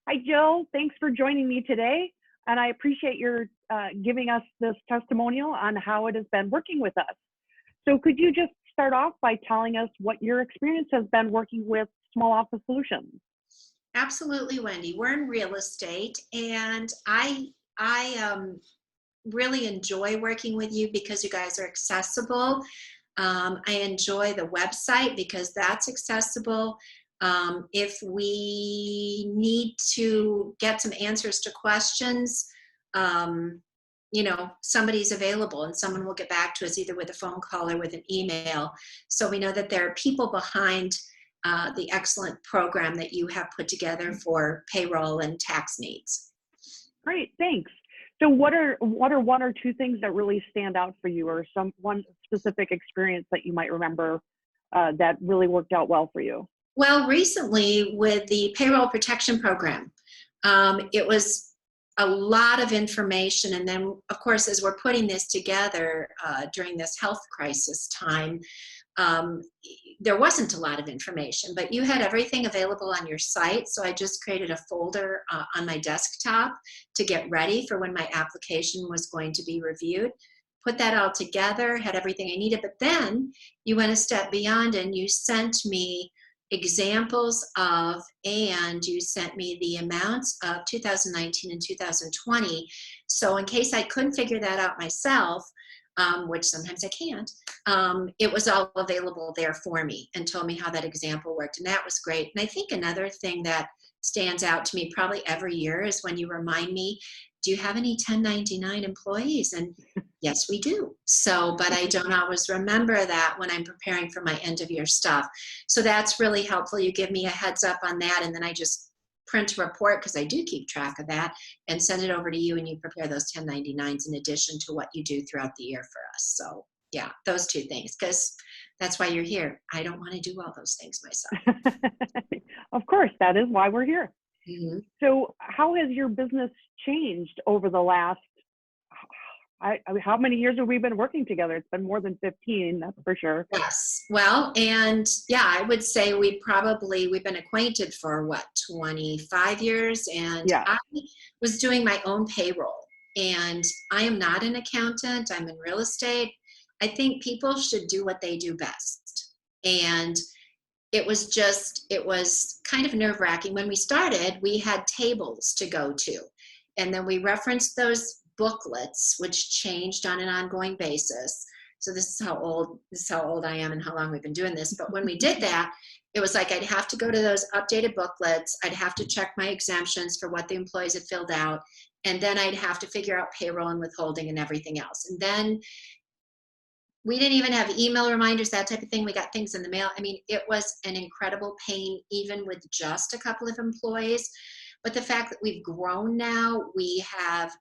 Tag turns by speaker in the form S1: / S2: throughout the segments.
S1: Hi, Jill. Thanks for joining me today. And I appreciate your giving us this testimonial on how it has been working with us. So could you just start off by telling us what your experience has been working with small office solutions?
S2: Absolutely, Wendy. We're in real estate, and I really enjoy working with you because you guys are accessible. I enjoy the website because that's accessible. If we need to get some answers to questions, um, somebody's available and someone will get back to us either with a phone call or with an email. So we know that there are people behind the excellent program that you have put together for payroll and tax needs.
S1: Great, thanks. So what are one or two things that really stand out for you, or one specific experience that you might remember that really worked out well for you?
S2: Well, recently with the payroll protection program, it was a lot of information. And then, of course, as we're putting this together during this health crisis time, um, there wasn't a lot of information, but you had everything available on your site. So I just created a folder on my desktop to get ready for when my application was going to be reviewed. Put that all together, had everything I needed, but then you went a step beyond and you sent me examples of, and you sent me the amounts of 2019 and 2020. So in case I couldn't figure that out myself, which sometimes I can't, it was all available there for me and told me how that example worked. And that was great. And I think another thing that stands out to me probably every year is when you remind me, do you have any 1099 employees? And yes, we do. So, but I don't always remember that when I'm preparing for my end of year stuff. So that's really helpful. You give me a heads up on that, and then I just print a report, because I do keep track of that, and send it over to you, and you prepare those 1099s in addition to what you do throughout the year for us. So yeah, those two things, because that's why you're here. I don't want to do all those things myself.
S1: Of course, that is why we're here.
S2: Mm-hmm.
S1: So how has your business changed over the last, how many years have we been working together? It's been more than 15, that's for sure.
S2: Yes. Well, and yeah, I would say we've been acquainted for what, 25 years. And
S1: Yeah.
S2: I was doing my own payroll, and I am not an accountant. I'm in real estate. I think people should do what they do best. And it was kind of nerve wracking. When we started, we had tables to go to, and then we referenced those booklets, which changed on an ongoing basis. So this is how old I am and how long we've been doing this. But when we did that, it was like I'd have to go to those updated booklets. I'd have to check my exemptions for what the employees had filled out. And then I'd have to figure out payroll and withholding and everything else. And then we didn't even have email reminders, that type of thing. We got things in the mail. I mean, it was an incredible pain, even with just a couple of employees. But the fact that we've grown now, we have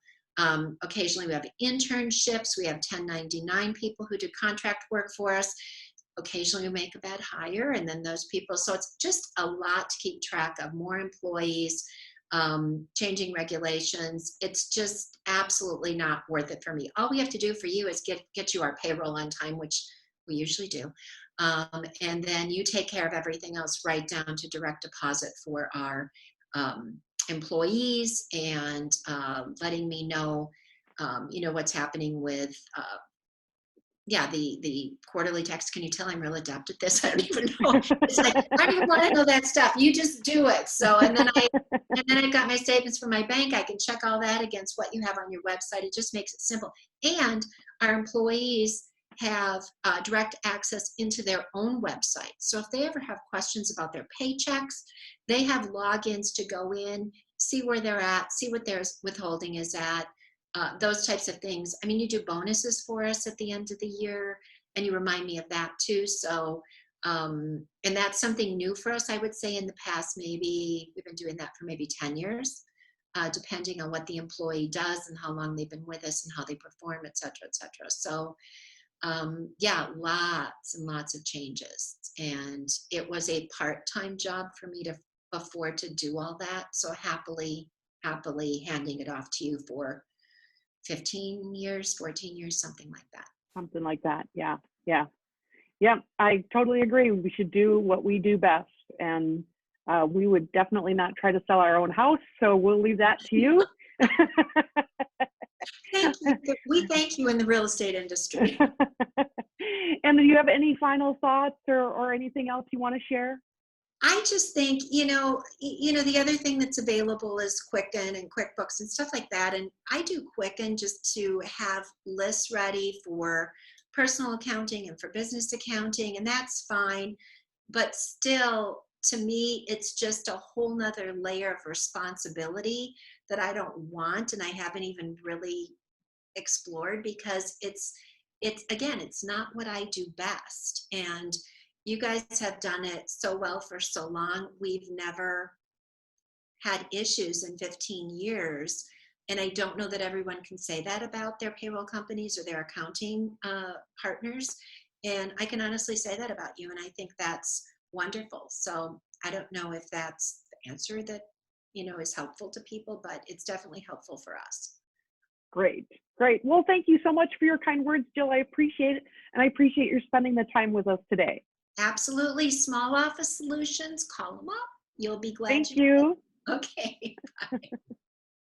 S2: occasionally we have internships, we have 1099 people who do contract work for us. Occasionally we make a bad hire, and then those people. So it's just a lot to keep track of. More employees, changing regulations. It's just absolutely not worth it for me. All we have to do for you is get you our payroll on time, which we usually do. And then you take care of everything else, right down to direct deposit for our employees, and letting me know, what's happening with the quarterly text. Can you tell I'm real adept at this? I don't even know. It's like, I don't even want to know that stuff. You just do it. So, and then I got my statements from my bank. I can check all that against what you have on your website. It just makes it simple. And our employees have direct access into their own website. So if they ever have questions about their paychecks, they have logins to go in, see where they're at, see what their withholding is at. Those types of things. I mean, you do bonuses for us at the end of the year, and you remind me of that too. So, and that's something new for us. I would say in the past, maybe we've been doing that for maybe 10 years, depending on what the employee does and how long they've been with us and how they perform, et cetera, et cetera. So, yeah, lots and lots of changes. And it was a part-time job for me to afford to do all that. So happily handing it off to you for 15 years, 14 years, something like that.
S1: Something like that. Yeah. Yeah. Yeah. I totally agree. We should do what we do best. And We would definitely not try to sell our own house, so we'll leave that to you.
S2: Thank you. We thank you in the real estate industry.
S1: And do you have any final thoughts or anything else you want to share?
S2: I just think, the other thing that's available is Quicken and QuickBooks and stuff like that. And I do Quicken just to have lists ready for personal accounting and for business accounting, and that's fine. But still, to me, it's just a whole nother layer of responsibility that I don't want, and I haven't even really explored, because it's again, it's not what I do best. And you guys have done it so well for so long. We've never had issues in 15 years. And I don't know that everyone can say that about their payroll companies or their accounting partners. And I can honestly say that about you. And I think that's wonderful. So I don't know if that's the answer that, is helpful to people, but it's definitely helpful for us.
S1: Great, great. Well, thank you so much for your kind words, Jill. I appreciate it. And I appreciate your spending the time with us today.
S2: Absolutely. Small office solutions, call them up. You'll be glad
S1: Thank
S2: you did.
S1: you.
S2: Okay. Bye.